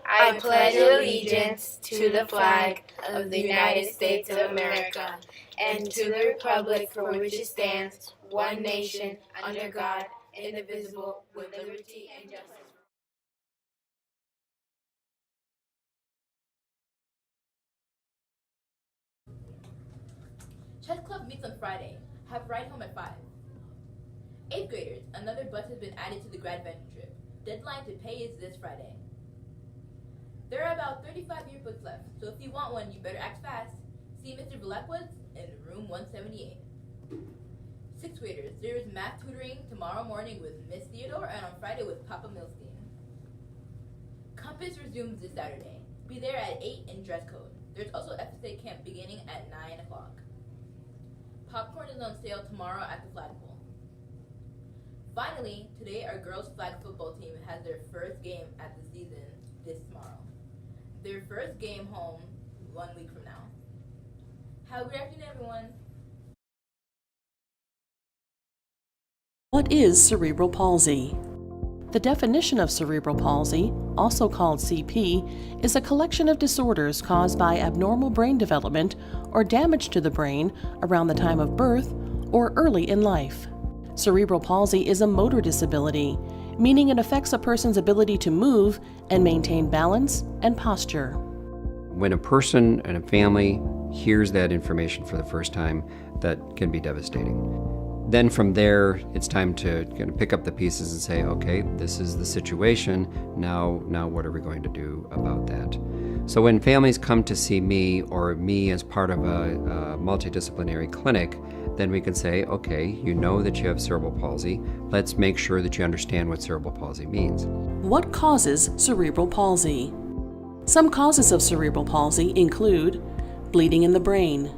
I pledge allegiance to the flag of the United States of America and to the republic for which it stands, one nation, under God, indivisible, with liberty and justice. Chess Club meets on Friday. Have ride home at 5. 8th graders, another bus has been added to the grad venture trip. Deadline to pay is this Friday. There are about 35 yearbooks left, so if you want one, you better act fast. See Mr. Blackwoods in room 178. 6th graders, there is math tutoring tomorrow morning with Miss Theodore and on Friday with Papa Milstein. Compass resumes this Saturday. Be there at 8 in dress code. There's also FSA camp beginning at 9 o'clock. Popcorn is on sale tomorrow at the flagpole. Finally, today our girls flag football team has their first game at the season this tomorrow. Their first game home 1 week from now. Have a good afternoon, everyone. What is cerebral palsy? The definition of cerebral palsy, also called CP, is a collection of disorders caused by abnormal brain development or damage to the brain around the time of birth or early in life. Cerebral palsy is a motor disability, meaning it affects a person's ability to move and maintain balance and posture. When a person and a family hears that information for the first time, that can be devastating. Then from there, it's time to kind of pick up the pieces and say, okay, this is the situation. Now what are we going to do about that? So when families come to see me or me as part of a multidisciplinary clinic, then we can say, okay, you know that you have cerebral palsy. Let's make sure that you understand what cerebral palsy means. What causes cerebral palsy? Some causes of cerebral palsy include bleeding in the brain,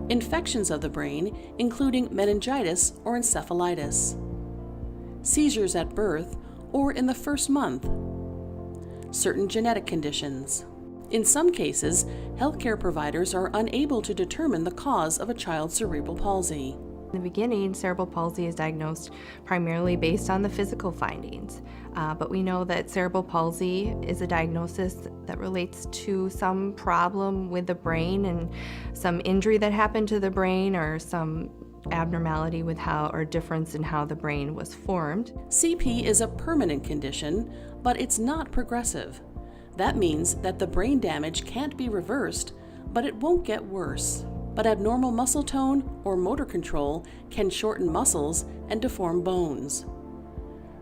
infections of the brain, including meningitis or encephalitis, seizures at birth or in the first month, certain genetic conditions. In some cases, healthcare providers are unable to determine the cause of a child's cerebral palsy. In the beginning, cerebral palsy is diagnosed primarily based on the physical findings, but we know that cerebral palsy is a diagnosis that relates to some problem with the brain and some injury that happened to the brain or some abnormality with how or difference in how the brain was formed. CP is a permanent condition, but it's not progressive. That means that the brain damage can't be reversed, but it won't get worse. But abnormal muscle tone or motor control can shorten muscles and deform bones.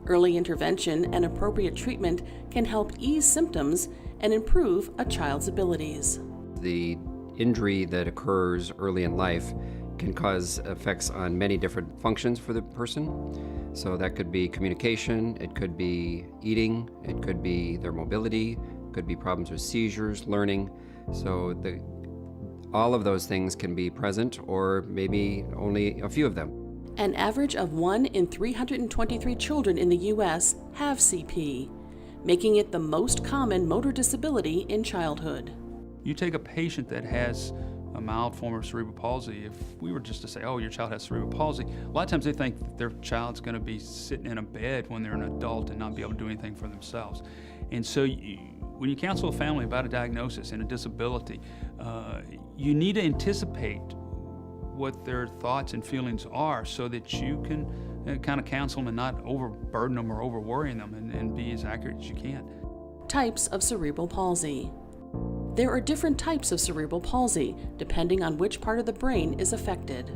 Early intervention and appropriate treatment can help ease symptoms and improve a child's abilities. The injury that occurs early in life can cause effects on many different functions for the person. So that could be communication, it could be eating, it could be their mobility, it could be problems with seizures, learning. So all of those things can be present, or maybe only a few of them. An average of 1 in 323 children in the U.S. have CP, making it the most common motor disability in childhood. You take a patient that has a mild form of cerebral palsy, if we were just to say, oh, your child has cerebral palsy, a lot of times they think that their child's going to be sitting in a bed when they're an adult and not be able to do anything for themselves. And so when you counsel a family about a diagnosis and a disability, you need to anticipate what their thoughts and feelings are so that you can kind of counsel them and not overburden them or overworrying them and be as accurate as you can. Types of cerebral palsy. There are different types of cerebral palsy depending on which part of the brain is affected.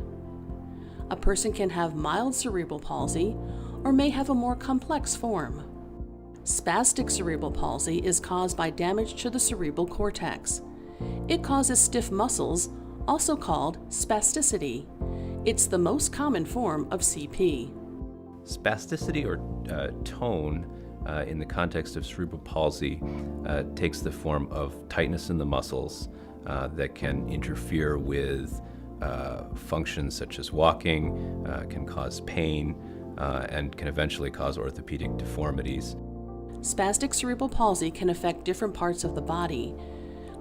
A person can have mild cerebral palsy or may have a more complex form. Spastic cerebral palsy is caused by damage to the cerebral cortex. It causes stiff muscles, also called spasticity. It's the most common form of CP. Spasticity or tone in the context of cerebral palsy takes the form of tightness in the muscles that can interfere with functions such as walking, can cause pain, and can eventually cause orthopedic deformities. Spastic cerebral palsy can affect different parts of the body.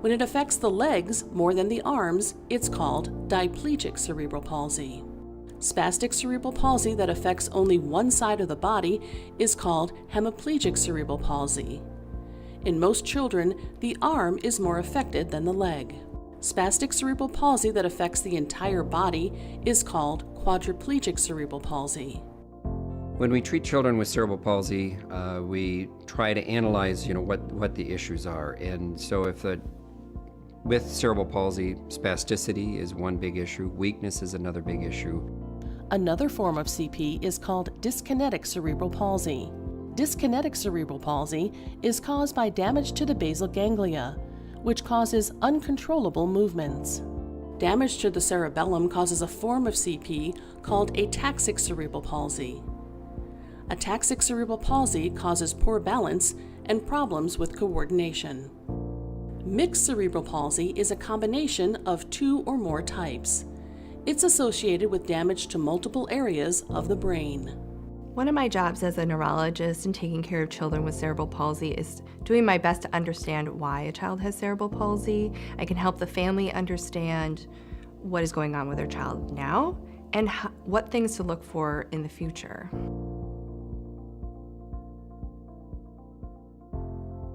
When it affects the legs more than the arms, it's called diplegic cerebral palsy. Spastic cerebral palsy that affects only one side of the body is called hemiplegic cerebral palsy. In most children, the arm is more affected than the leg. Spastic cerebral palsy that affects the entire body is called quadriplegic cerebral palsy. When we treat children with cerebral palsy, we try to analyze, what the issues are. And so with cerebral palsy, spasticity is one big issue, weakness is another big issue. Another form of CP is called dyskinetic cerebral palsy. Dyskinetic cerebral palsy is caused by damage to the basal ganglia, which causes uncontrollable movements. Damage to the cerebellum causes a form of CP called ataxic cerebral palsy. Ataxic cerebral palsy causes poor balance and problems with coordination. Mixed cerebral palsy is a combination of 2 or more types. It's associated with damage to multiple areas of the brain. One of my jobs as a neurologist and taking care of children with cerebral palsy is doing my best to understand why a child has cerebral palsy. I can help the family understand what is going on with their child now and what things to look for in the future.